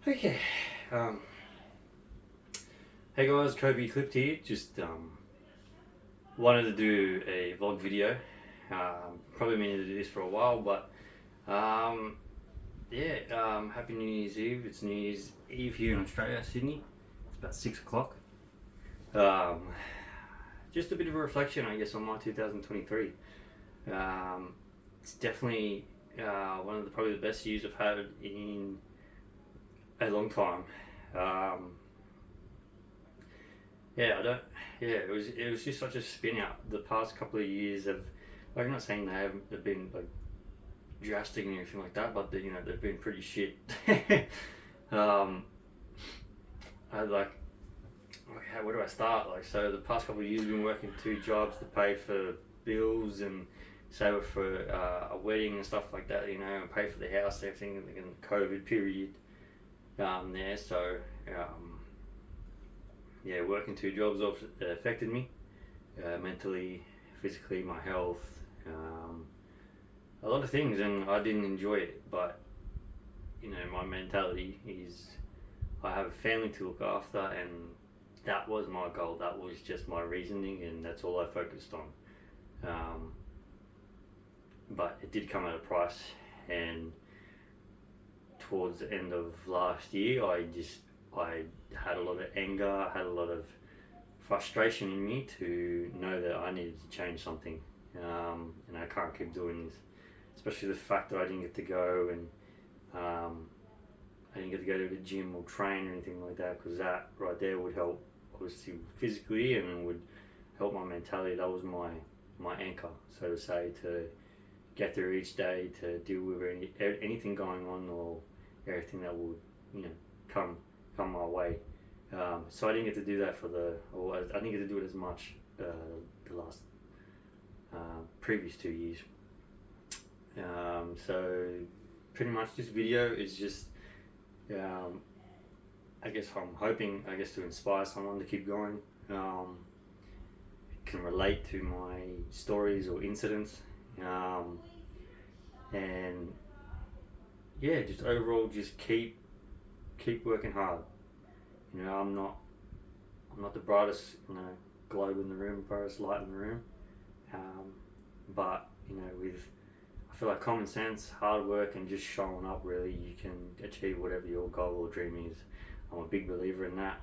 Okay. Um, hey guys, Kobe Clipped here. Just wanted to do a vlog video. Probably meaning to do this for a while, but um, yeah. Happy New Year's Eve. It's New Year's Eve here in Australia, Sydney. It's about 6 o'clock. Um, just a bit of a reflection, I guess, on my 2023. It's definitely one of the probably the best years I've had in a long time. Um, Yeah, I don't. Yeah, it was just such a spin out. The past couple of years of, like, I'm not saying they've been like drastic and everything like that, but they've been pretty shit. um, I like, where do I start? Like, so the past couple of years, I've been working two jobs to pay for bills and save up for a wedding and stuff like that. And pay for the house, and everything in the COVID period. There, so yeah, working two jobs affected me mentally, physically, my health, a lot of things, and I didn't enjoy it. But my mentality is I have a family to look after, and that was my goal. That was just my reasoning, and that's all I focused on. But it did come at a price, and towards the end of last year, I had a lot of anger, I had a lot of frustration in me to know that I needed to change something, and I can't keep doing this. Especially the fact that I didn't get to go and I didn't get to go to the gym or train or anything like that, because that right there would help obviously physically and it would help my mentality. That was my anchor, so to say, to get through each day, to deal with anything going on or everything that would you know come my way. So I didn't get to do that or I didn't get to do it as much the last previous 2 years. So pretty much this video is just, I guess I'm hoping, to inspire someone to keep going. Can relate to my stories or incidents, and yeah, just overall, just keep working hard. I'm not the brightest globe in the room, brightest light in the room, um, but with I feel like common sense, hard work, and just showing up, really, you can achieve whatever your goal or dream is. I'm a big believer in that.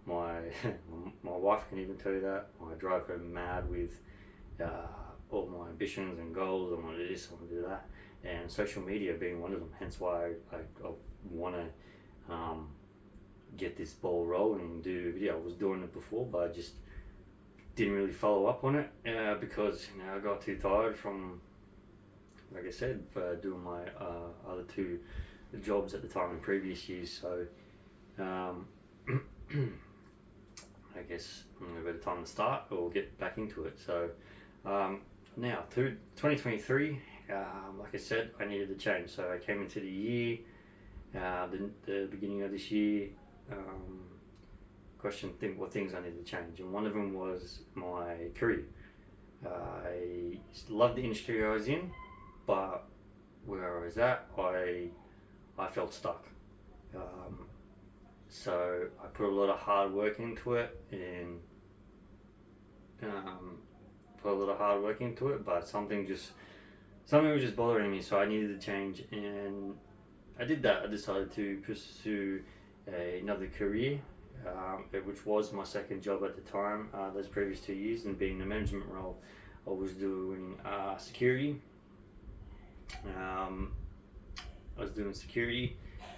My my wife can even tell you that. I drive her mad with all my ambitions and goals. I want to do this, I want to do that, and social media being one of them. Hence why I want to get this ball rolling and do a video. I was doing it before, but I just didn't really follow up on it because I got too tired from, like I said, doing my other two jobs at the time in previous years. So um, I guess a better time to start or get back into it. So now to 2023, like I said, I needed to change. So I came into the year, the beginning of this year. Think what things I needed to change, and one of them was my career. I loved the industry I was in, but where I was at, I felt stuck. So I put a lot of hard work into it, and but something was just bothering me. So I needed to change, and I did that. I decided to pursue another career, which was my second job at the time, those previous 2 years, and being the management role. I was doing security.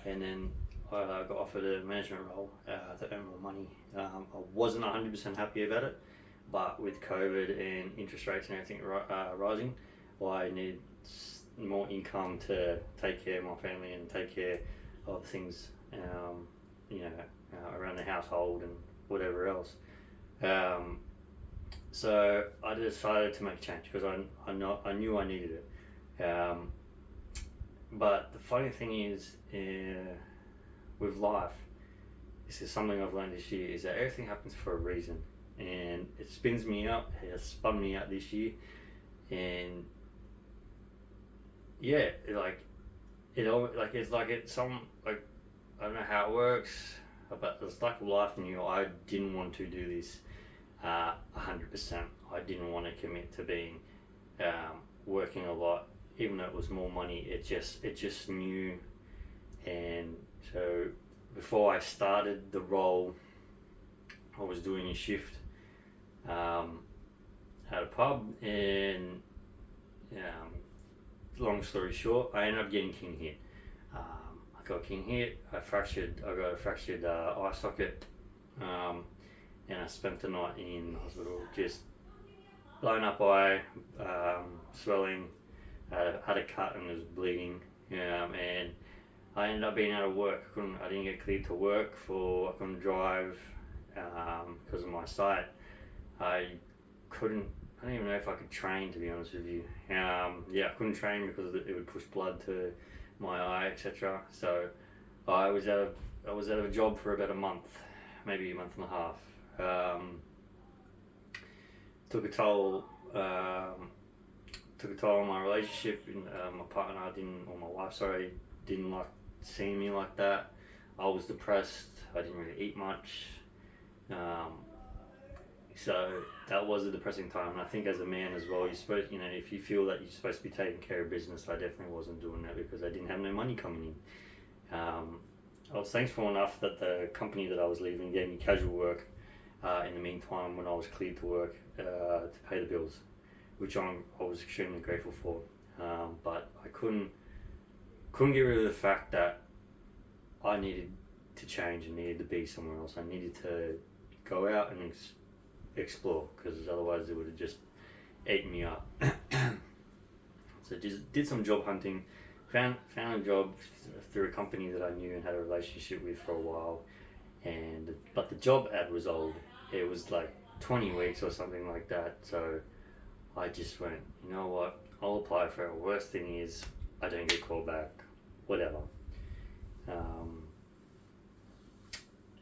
And then I got offered a management role to earn more money. I wasn't 100% happy about it, but with COVID and interest rates and everything rising, I needed more income to take care of my family and take care of things, around the household and whatever else. So I decided to make a change because I knew I needed it. But the funny thing is, with life, this is something I've learned this year, is that everything happens for a reason, and it spins me out. It has spun me out this year, and yeah, it all like it's like it's some like I don't know how it works, but it's like life knew I didn't want to do this 100%. I didn't want to commit to being working a lot, even though it was more money. It just knew, and so before I started the role, I was doing a shift at a pub, and long story short, I ended up getting king hit. I got king hit. I got a fractured eye socket, and I spent the night in hospital, just blown up eye, swelling. Had a cut and was bleeding, and I ended up being out of work. I didn't get cleared to work I couldn't drive because of my sight. I don't even know if I could train, to be honest with you. I couldn't train because it would push blood to my eye, etc. So I was out of a job for about a month, maybe a month and a half. Took a toll on my relationship. My partner or my wife, didn't like seeing me like that. I was depressed. I didn't really eat much. So that was a depressing time, and I think as a man as well, if you feel that you're supposed to be taking care of business, I definitely wasn't doing that because I didn't have no money coming in. I was thankful enough that the company that I was leaving gave me casual work in the meantime when I was cleared to work to pay the bills, which I was extremely grateful for. But I couldn't get rid of the fact that I needed to change and needed to be somewhere else. I needed to go out and explore, because otherwise it would have just eaten me up. So just did some job hunting, found a job through a company that I knew and had a relationship with for a while, but the job ad was old. It was like 20 weeks or something like that. So I just went, you know what, I'll apply for it. Worst thing is I don't get called back, whatever.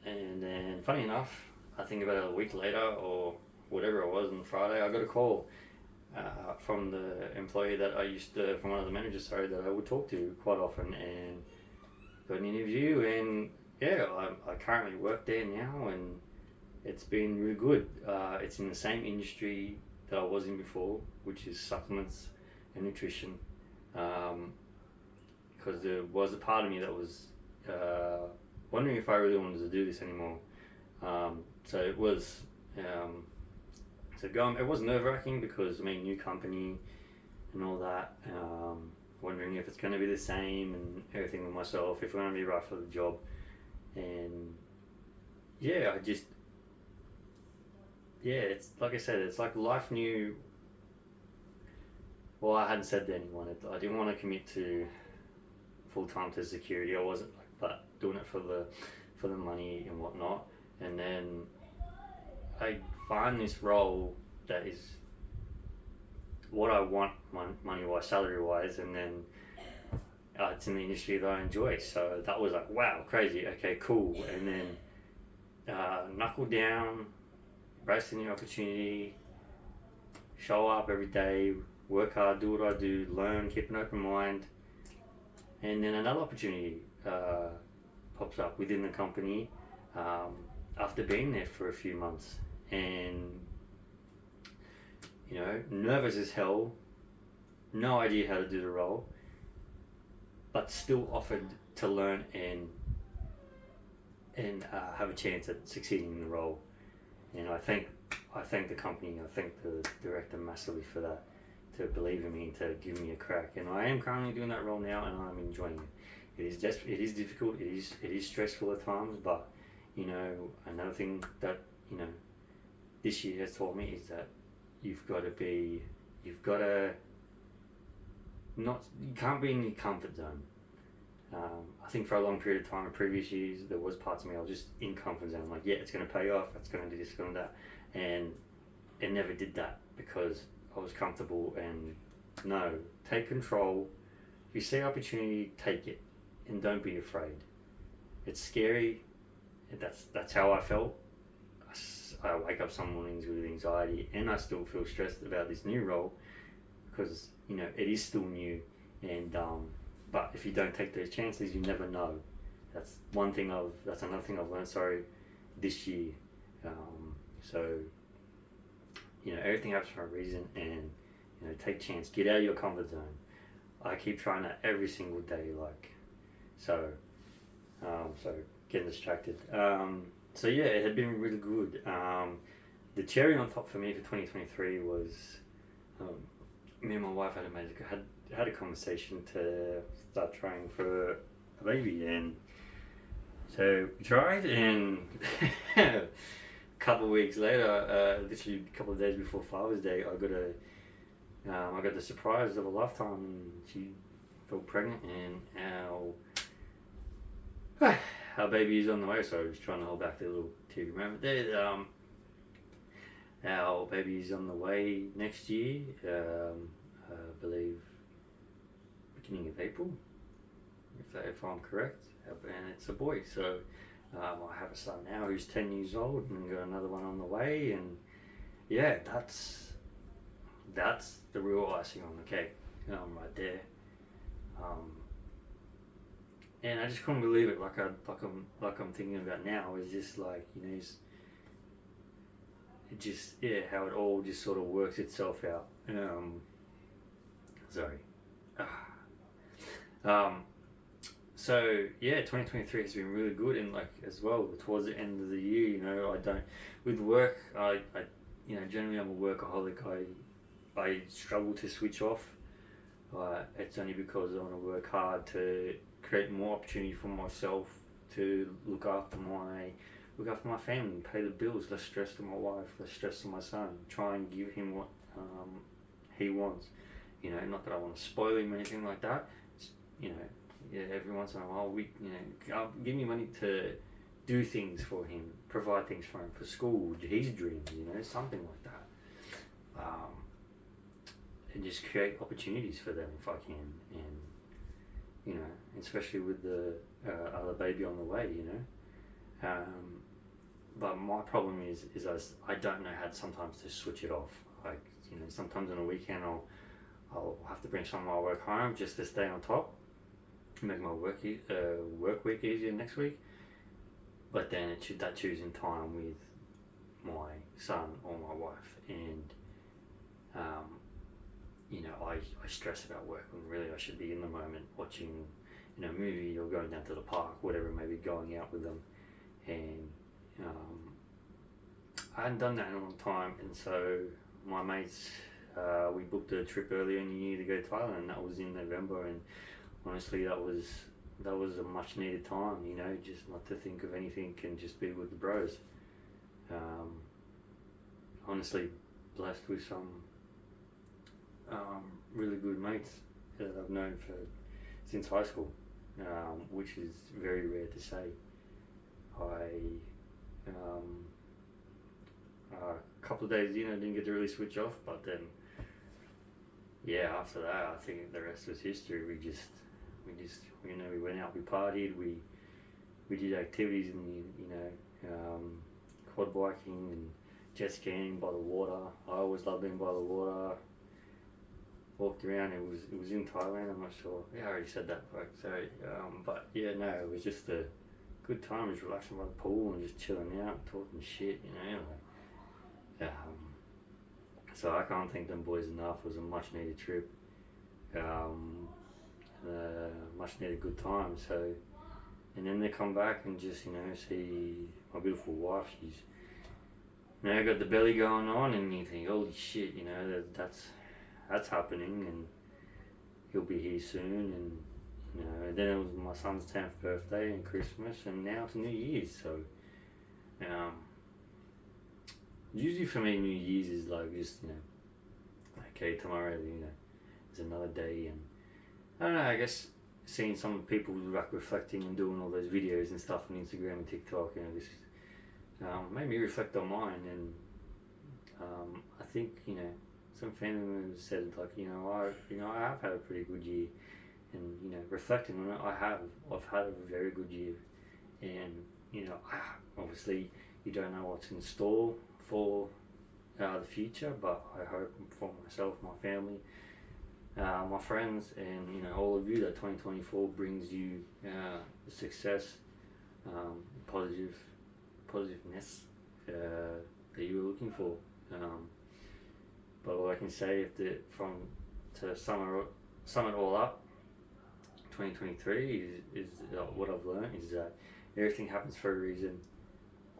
And then funny enough, I think about a week later or whatever it was on Friday, I got a call from the employee from one of the managers, that I would talk to quite often, and got an interview, and I currently work there now, and it's been really good. It's in the same industry that I was in before, which is supplements and nutrition, because there was a part of me that was wondering if I really wanted to do this anymore. So it was, it was nerve-wracking because, new company and all that, wondering if it's going to be the same and everything with myself, if I'm going to be right for the job. And it's like I said, it's like life knew. Well, I hadn't said to anyone, I didn't want to commit to full-time to security. I wasn't but doing it for the money and whatnot. And then I find this role that is what I want, money-wise, salary-wise, and then it's in the industry that I enjoy. So that was like, wow, crazy, okay, cool. And then knuckle down, embrace the new opportunity, show up every day, work hard, do what I do, learn, keep an open mind. And then another opportunity pops up within the company after being there for a few months, and nervous as hell, no idea how to do the role, but still offered to learn and have a chance at succeeding in the role. And I thank the company, I thank the director massively for that, to believe in me and to give me a crack. And I am currently doing that role now, and I'm enjoying it. It is difficult, it is stressful at times, but another thing that this year has taught me is that you can't be in your comfort zone. I think for a long period of time in previous years, there was parts of me I was just in comfort zone, like, yeah, it's going to pay off, it's going to do this, it's going to that, and it never did that because I was comfortable. And no, take control. If you see opportunity, take it, and don't be afraid. It's scary. That's how I felt. I wake up some mornings with anxiety, and I still feel stressed about this new role because it is still new, and but if you don't take those chances, you never know. That's another thing I've learned. Sorry, this year. So everything happens for a reason, and take chance, get out of your comfort zone. I keep trying that every single day, so getting distracted. So yeah, it had been really good. The cherry on top for me for 2023 was me and my wife had a conversation to start trying for a baby, and so we tried, and a couple of weeks later, literally a couple of days before Father's Day, I got the surprise of a lifetime, and she fell pregnant, and our baby is on the way. So I was trying to hold back the little tear moment there. Our baby is on the way next year. I believe beginning of April, if I'm correct, and it's a boy. So I have a son now who's 10 years old, and got another one on the way, and yeah, that's the real icing on the cake, right there. And I just couldn't believe it. Like I'm thinking about now is just how it all just sort of works itself out. Sorry. So yeah, 2023 has been really good, and as well towards the end of the year, with work, I generally I'm a workaholic. I struggle to switch off. It's only because I want to work hard to create more opportunity for myself to look after my family, pay the bills, less stress to my wife, less stress to my son, try and give him what he wants. Not that I want to spoil him or anything like that. Every once in a while, give me money to do things for him, provide things for him for school, his dreams, something like that. And just create opportunities for them if I can, and especially with the other baby on the way, but my problem is I don't know how sometimes to switch it off. Sometimes on a weekend I'll have to bring some of my work home just to stay on top, make my work week easier next week. But then that choosing time with my son or my wife, and I stress about work when really I should be in the moment watching a movie or going down to the park, whatever it may be, going out with them. And I hadn't done that in a long time, and so my mates, we booked a trip earlier in the year to go to Thailand, and that was in November, and honestly that was a much needed time, just not to think of anything and just be with the bros. Honestly blessed with some really good mates that I've known since high school, which is very rare to say. A couple of days in, I didn't get to really switch off, but then after that, I think the rest was history. We went out, we partied, we did activities in quad biking and jet skiing by the water. I always loved being by the water. Walked around. It was in Thailand. I'm not sure. Yeah, I already said that. Sorry. But yeah, no, it was just a good time. Just relaxing by the pool and just chilling out, talking shit. So I can't thank them boys enough. It was a much needed trip. Much needed good time. So, and then they come back and just see my beautiful wife. She's got the belly going on, and you think, holy shit, that's happening, and he'll be here soon, and then it was my son's 10th birthday and Christmas, and now it's New Year's. So usually for me New Year's is just okay, tomorrow is another day, and I don't know, I guess seeing some people reflecting and doing all those videos and stuff on Instagram and TikTok, this made me reflect on mine, and I think some family members said I have had a pretty good year, and reflecting on it, I've had a very good year, and obviously you don't know what's in store for the future, but I hope for myself, my family, my friends, and all of you, that 2024 brings you the success, positive positiveness that you were looking for. But all I can say, to sum it all up, 2023 is what I've learned is that everything happens for a reason.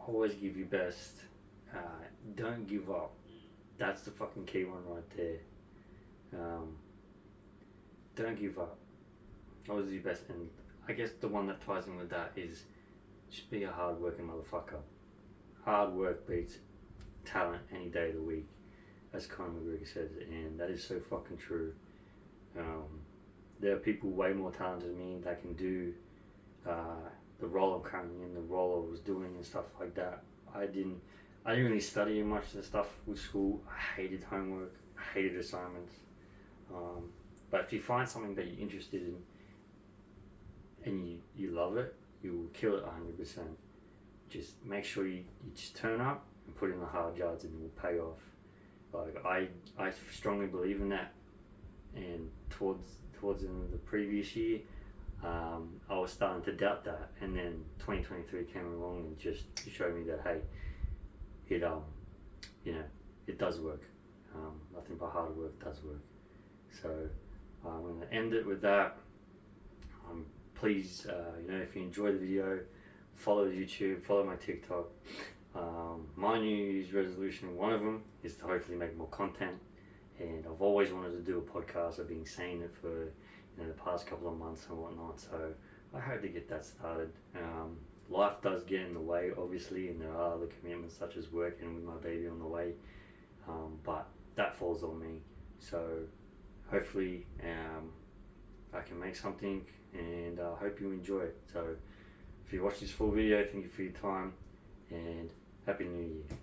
Always give your best. Don't give up. That's the fucking key one right there. Don't give up. Always do your best. And I guess the one that ties in with that is just be a hard working motherfucker. Hard work beats talent any day of the week, as Conor McGregor says, and that is so fucking true. There are people way more talented than me that can do the role I'm currently in, the role I was doing and stuff like that. I didn't really study much of the stuff with school. I hated homework. I hated assignments. But if you find something that you're interested in and you love it, you will kill it 100%. Just make sure you just turn up and put in the hard yards, and it will pay off. Like I strongly believe in that. And towards the end of the previous year, I was starting to doubt that, and then 2023 came along and just showed me that, hey, it does work. Nothing but hard work does work. So I'm going to end it with that. Please, if you enjoy the video, follow YouTube, follow my TikTok. My New Year's resolution, one of them, is to hopefully make more content. And I've always wanted to do a podcast. I've been saying it for the past couple of months and whatnot. So I hope to get that started. Life does get in the way, obviously, and there are other commitments such as working with my baby on the way. But that falls on me. So hopefully I can make something, and I hope you enjoy it. So if you watch this full video, thank you for your time, and Happy New Year.